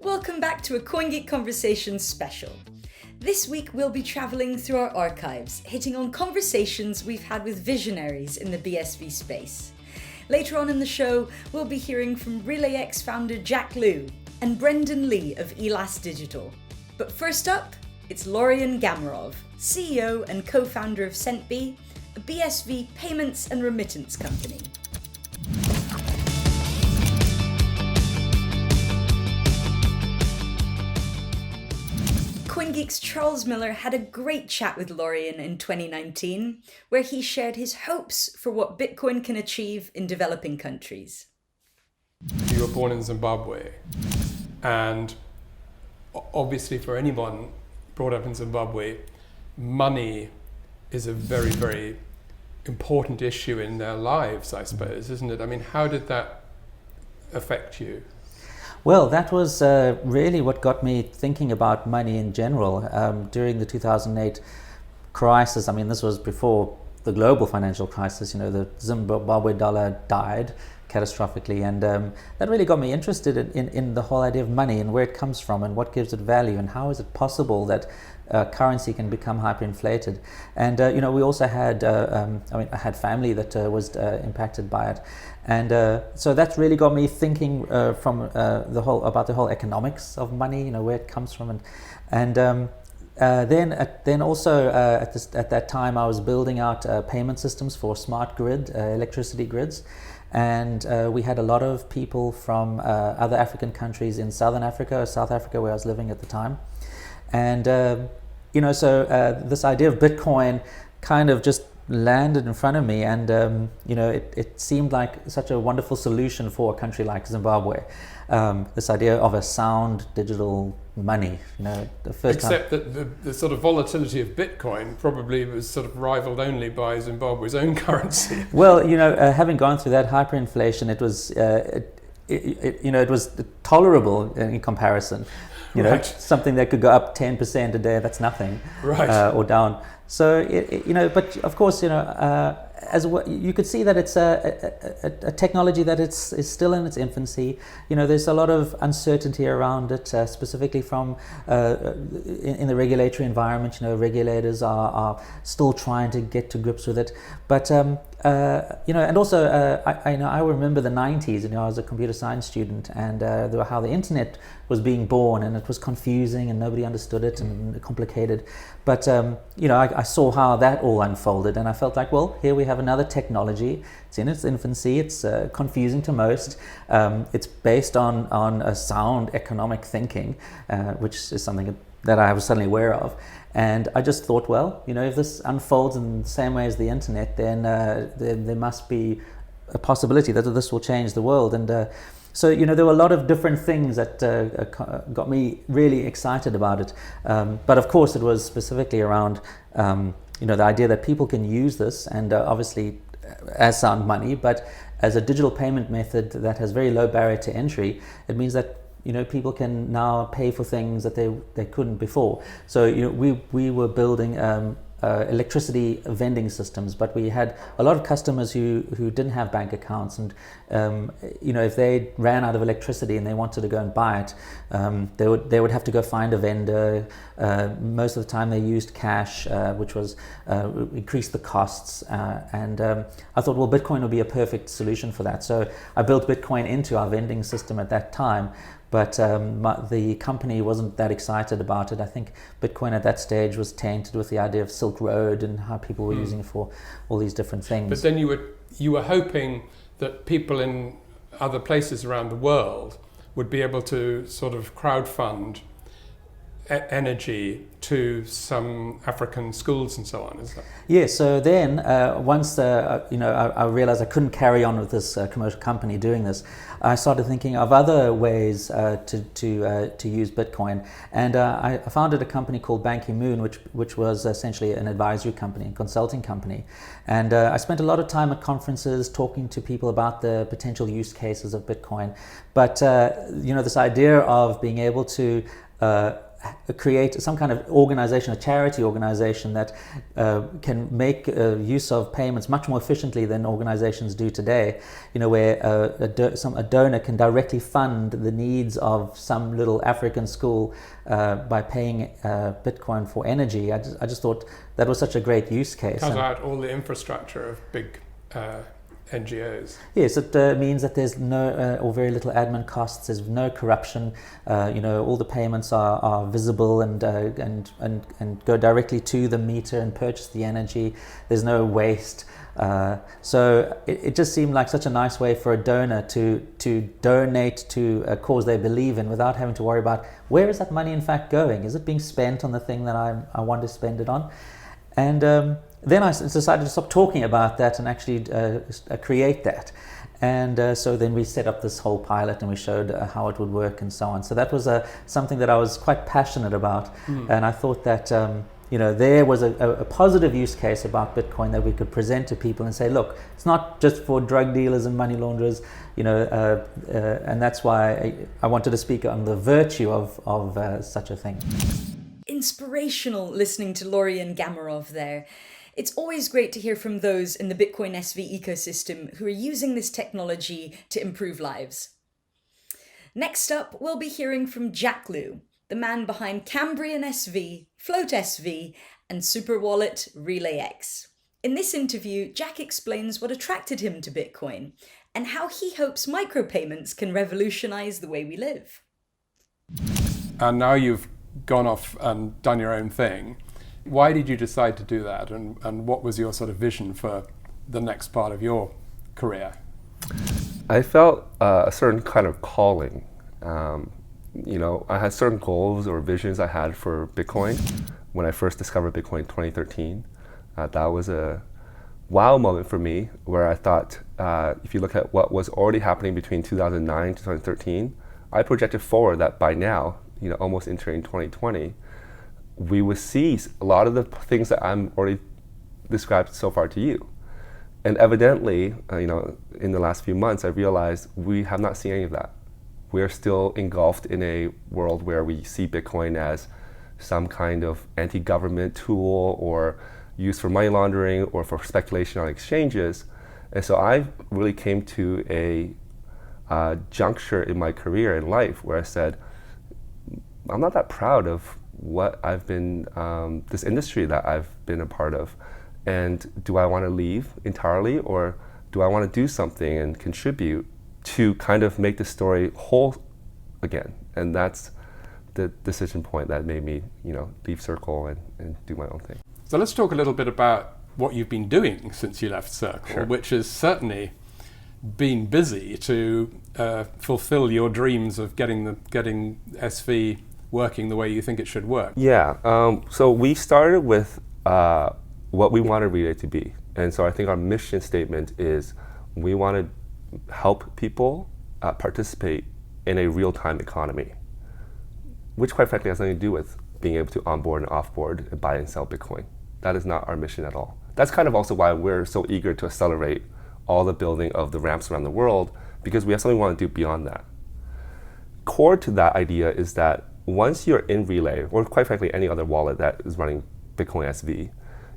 Welcome back to a CoinGeek Conversations special. This week we'll be travelling through our archives, hitting on conversations we've had with visionaries in the BSV space. Later on in the show, we'll be hearing from RelayX founder Jack Liu and Brendan Lee of Elas Digital. But first up, it's Lorien Gamaroff, CEO and co-founder of Centbee, a BSV payments and remittance company. CoinGeek's Charles Miller had a great chat with Lorien in 2019, where he shared his hopes for what Bitcoin can achieve in developing countries. You were born in Zimbabwe, and obviously for anyone brought up in Zimbabwe, money is a very, very important issue in their lives, I suppose, isn't it? I mean, how did that affect you? Well, that was really what got me thinking about money in general. During the 2008 crisis, I mean, this was before the global financial crisis, the Zimbabwe dollar died catastrophically, and that really got me interested in the whole idea of money and where it comes from and what gives it value and how is it possible that currency can become hyperinflated. And we also had I had family that was impacted by it, and so that's really got me thinking about the whole economics of money, where it comes from, and then also at that time I was building out payment systems for smart grid electricity grids. And we had a lot of people from other African countries in South Africa, where I was living at the time. And, so this idea of Bitcoin kind of just landed in front of me. And, it seemed like such a wonderful solution for a country like Zimbabwe. This idea of a sound digital money, the first Except that the sort of volatility of Bitcoin probably was sort of rivaled only by Zimbabwe's own currency. Well, having gone through that hyperinflation, it was, it was tolerable in comparison. Right. Something that could go up 10% a day, that's nothing, right, or down. So, but of course, you could see that it's a technology that is still in its infancy. There's a lot of uncertainty around it, specifically from in the regulatory environment. Regulators are still trying to get to grips with it. But and also I remember the 90s. I was a computer science student, and how the internet was being born, and it was confusing, and nobody understood it, and complicated. But I saw how that all unfolded, and I felt like, well, here we have another technology. It's in its infancy. It's confusing to most. It's based on a sound economic thinking, which is something that I was suddenly aware of. And I just thought, well, if this unfolds in the same way as the internet, then there must be a possibility that this will change the world. And so, there were a lot of different things that got me really excited about it. But of course, it was specifically around, the idea that people can use this, and obviously as sound money, but as a digital payment method that has very low barrier to entry. It means that people can now pay for things that they couldn't before. So we were building electricity vending systems, but we had a lot of customers who didn't have bank accounts, and if they ran out of electricity and they wanted to go and buy it, they would have to go find a vendor. Most of the time they used cash, which was increased the costs, and I thought, well, Bitcoin would be a perfect solution for that. So I built Bitcoin into our vending system at that time. But the company wasn't that excited about it. I think Bitcoin at that stage was tainted with the idea of Silk Road and how people were using it for all these different things. But then you were hoping that people in other places around the world would be able to sort of crowdfund energy to some African schools and so on, is that? Yeah, so then once I realized I couldn't carry on with this commercial company doing this, I started thinking of other ways to use Bitcoin, and I founded a company called Banky Moon, which was essentially an advisory company, a consulting company, and I spent a lot of time at conferences talking to people about the potential use cases of Bitcoin. But this idea of being able to create some kind of organization, a charity organization that can make use of payments much more efficiently than organizations do today, where a donor can directly fund the needs of some little African school by paying Bitcoin for energy. I just thought that was such a great use case. Cut out all the infrastructure of big NGOs. Yes, it means that there's no or very little admin costs. There's no corruption. All the payments are visible and go directly to the meter and purchase the energy. There's no waste. So it just seemed like such a nice way for a donor to donate to a cause they believe in without having to worry about where is that money in fact going? Is it being spent on the thing that I want to spend it on? And then I decided to stop talking about that and actually create that. And so then we set up this whole pilot and we showed how it would work and so on. So that was something that I was quite passionate about. And I thought that there was a positive use case about Bitcoin that we could present to people and say, look, it's not just for drug dealers and money launderers, and that's why I wanted to speak on the virtue of such a thing. Inspirational listening to Lorien Gamaroff there. It's always great to hear from those in the Bitcoin SV ecosystem who are using this technology to improve lives. Next up, we'll be hearing from Jack Liu, the man behind Cambrian SV, Float SV, and super wallet RelayX. In this interview, Jack explains what attracted him to Bitcoin and how he hopes micropayments can revolutionize the way we live. And now you've gone off and done your own thing. Why did you decide to do that, and what was your sort of vision for the next part of your career? I felt a certain kind of calling. I had certain goals or visions I had for Bitcoin when I first discovered Bitcoin in 2013. That was a wow moment for me, where I thought, if you look at what was already happening between 2009 and 2013, I projected forward that by now, almost entering 2020, we would see a lot of the things that I'm already described so far to you. And evidently, in the last few months, I realized we have not seen any of that. We're still engulfed in a world where we see Bitcoin as some kind of anti-government tool or used for money laundering or for speculation on exchanges. And so I really came to a juncture in my career and life where I said, I'm not that proud of what I've been, this industry that I've been a part of. And do I want to leave entirely, or do I want to do something and contribute to kind of make the story whole again? And that's the decision point that made me, leave Circle and do my own thing. So let's talk a little bit about what you've been doing since you left Circle, Sure. which has certainly been busy to fulfill your dreams of getting SV working the way you think it should work. Yeah, so we started with what we wanted Relay to be. And so I think our mission statement is we want to help people participate in a real-time economy, which quite frankly has nothing to do with being able to onboard and offboard and buy and sell Bitcoin. That is not our mission at all. That's kind of also why we're so eager to accelerate all the building of the ramps around the world, because we have something we want to do beyond that. Core to that idea is that once you're in Relay, or quite frankly any other wallet that is running Bitcoin SV,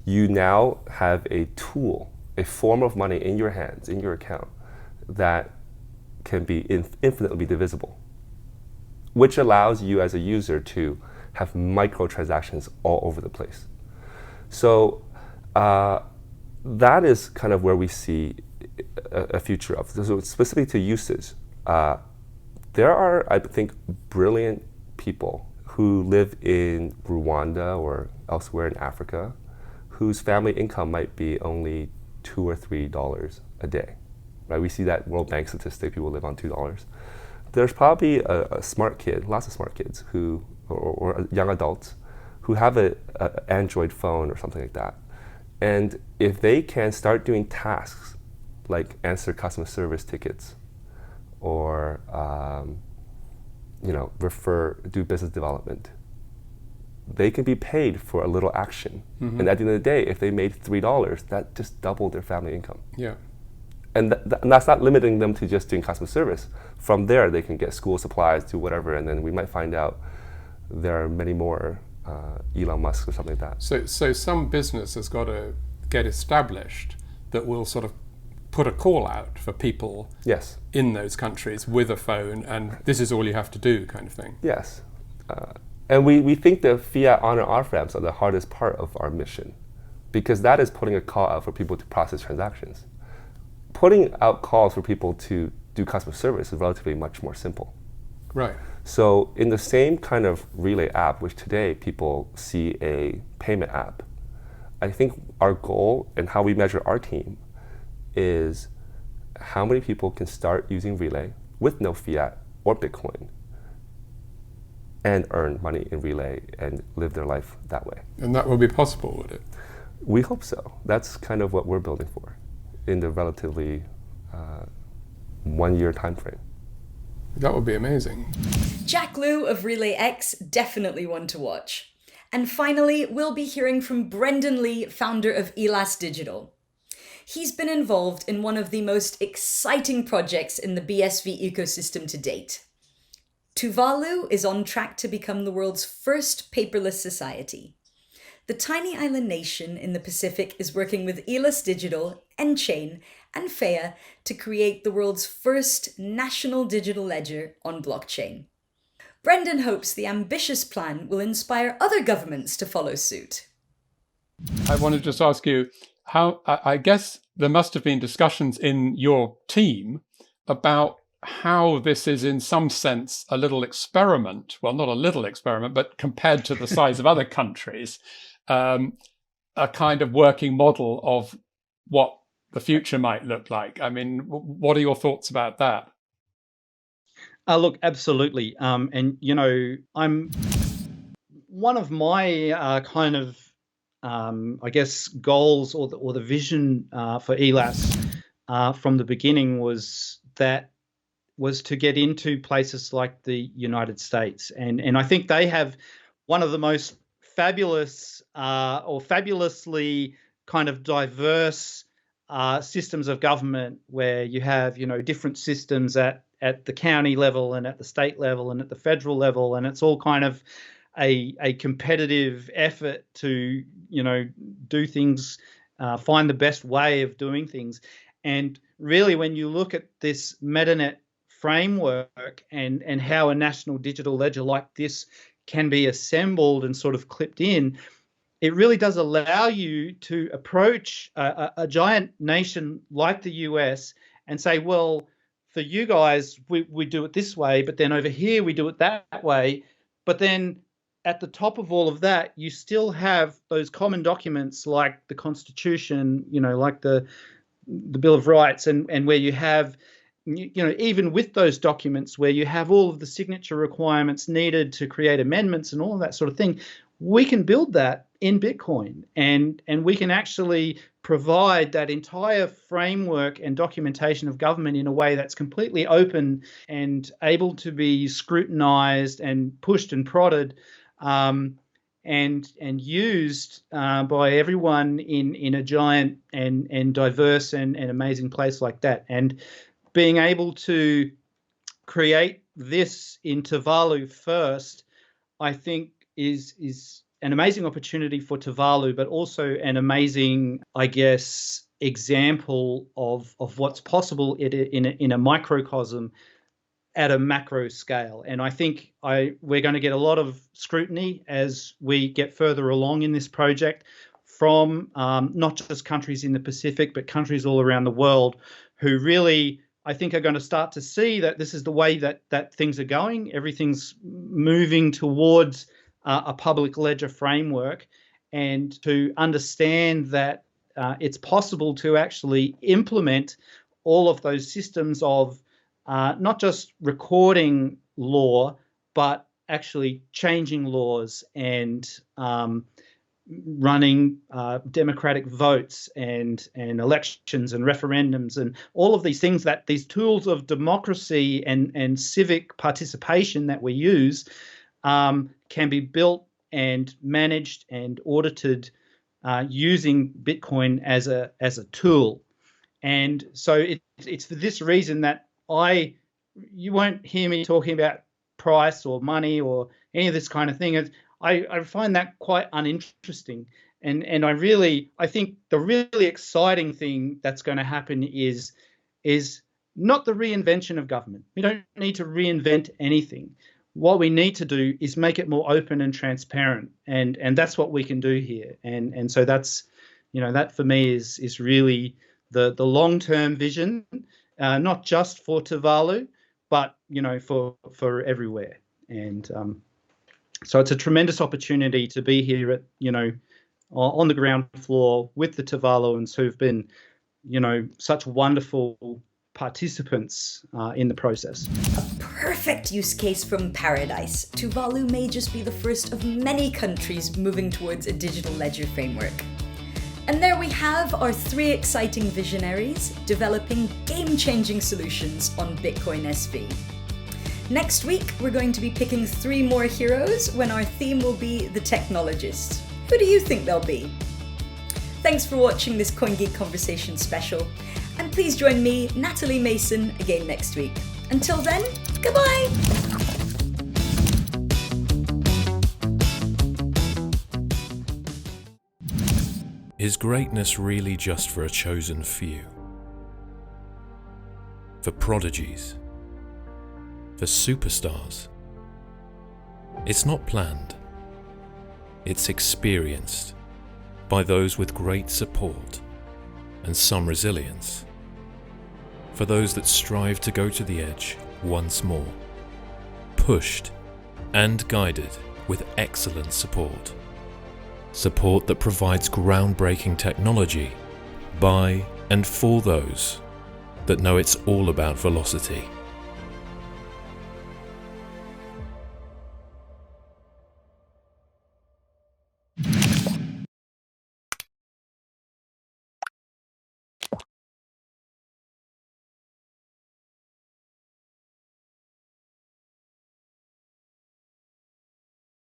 you now have a tool, a form of money in your hands, in your account, that can be infinitely divisible, which allows you as a user to have microtransactions all over the place. So that is kind of where we see a future of. So specifically to usage, there are, I think, brilliant people who live in Rwanda or elsewhere in Africa whose family income might be only $2 or $3 a day. Right? We see that World Bank statistic, people live on $2. There's probably a smart kid, lots of smart kids who, or young adults who have an Android phone or something like that. And if they can start doing tasks like answer customer service tickets or do business development, they can be paid for a little action. Mm-hmm. And at the end of the day, if they made $3, that just doubled their family income. Yeah. And that's not limiting them to just doing customer service. From there, they can get school supplies, do whatever, and then we might find out there are many more Elon Musk or something like that. So some business has got to get established that will sort of put a call out for people Yes. in those countries with a phone, and this is all you have to do, kind of thing. Yes. And we think the fiat on and off ramps are the hardest part of our mission, because that is putting a call out for people to process transactions. Putting out calls for people to do customer service is relatively much more simple. Right. So in the same kind of Relay app, which today people see a payment app, I think our goal and how we measure our team is how many people can start using Relay with no fiat or Bitcoin and earn money in Relay and live their life that way. And that will be possible, would it? We hope so. That's kind of what we're building for in the relatively 1 year time frame. That would be amazing. Jack Liu of Relay X, definitely one to watch. And finally, we'll be hearing from Brendan Lee, founder of Elas Digital. He's been involved in one of the most exciting projects in the BSV ecosystem to date. Tuvalu is on track to become the world's first paperless society. The tiny island nation in the Pacific is working with Elas Digital, nChain, and Fea to create the world's first national digital ledger on blockchain. Brendan hopes the ambitious plan will inspire other governments to follow suit. I want to just ask you, how I guess there must have been discussions in your team about how this is in some sense a little experiment, well, not a little experiment, but compared to the size of other countries, a kind of working model of what the future might look like. I mean, what are your thoughts about that? Look, absolutely. And, you know, I'm one of my kind of, I guess, goals or the vision for Elas from the beginning was to get into places like the United States. And I think they have one of the most fabulous or fabulously kind of diverse systems of government, where you have, you know, different systems at the county level and at the state level and at the federal level, and it's all kind of a competitive effort to, you know, do things, find the best way of doing things. And really, when you look at this MetaNet framework and how a national digital ledger like this can be assembled and sort of clipped in, it really does allow you to approach a giant nation like the US and say, well, for you guys, we do it this way, but then over here we do it that way. But then at the top of all of that, you still have those common documents like the Constitution, you know, like the Bill of Rights, and where you have, you know, even with those documents where you have all of the signature requirements needed to create amendments and all of that sort of thing, we can build that in Bitcoin, and we can actually provide that entire framework and documentation of government in a way that's completely open and able to be scrutinized and pushed and prodded and used by everyone in a giant and diverse and amazing place like that. And being able to create this in Tuvalu first, I think is an amazing opportunity for Tuvalu, but also an amazing, I guess, example of what's possible in a microcosm at a macro scale. And I think we're going to get a lot of scrutiny as we get further along in this project from not just countries in the Pacific, but countries all around the world who really, I think, are going to start to see that this is the way that things are going. Everything's moving towards a public ledger framework, and to understand that it's possible to actually implement all of those systems of not just recording law, but actually changing laws and running democratic votes and elections and referendums and all of these things, that these tools of democracy and civic participation that we use can be built and managed and audited using Bitcoin as a tool. And so it's for this reason that you won't hear me talking about price or money or any of this kind of thing. I find that quite uninteresting. And I think the really exciting thing that's going to happen is not the reinvention of government. We don't need to reinvent anything. What we need to do is make it more open and transparent, and that's what we can do here. And so that's, that for me is really the long-term vision, not just for Tuvalu, but for everywhere. And so it's a tremendous opportunity to be here at on the ground floor with the Tuvaluans who've been such wonderful participants in the process. A perfect use case from paradise. Tuvalu may just be the first of many countries moving towards a digital ledger framework. And there we have our 3 exciting visionaries developing game-changing solutions on Bitcoin SV. Next week, we're going to be picking 3 more heroes when our theme will be the technologists. Who do you think they'll be? Thanks for watching this CoinGeek Conversation special, and please join me, Natalie Mason, again next week. Until then, goodbye! Is greatness really just for a chosen few? For prodigies? For superstars? It's not planned. It's experienced by those with great support and some resilience. For those that strive to go to the edge once more, pushed and guided with excellent support. Support that provides groundbreaking technology by and for those that know it's all about velocity.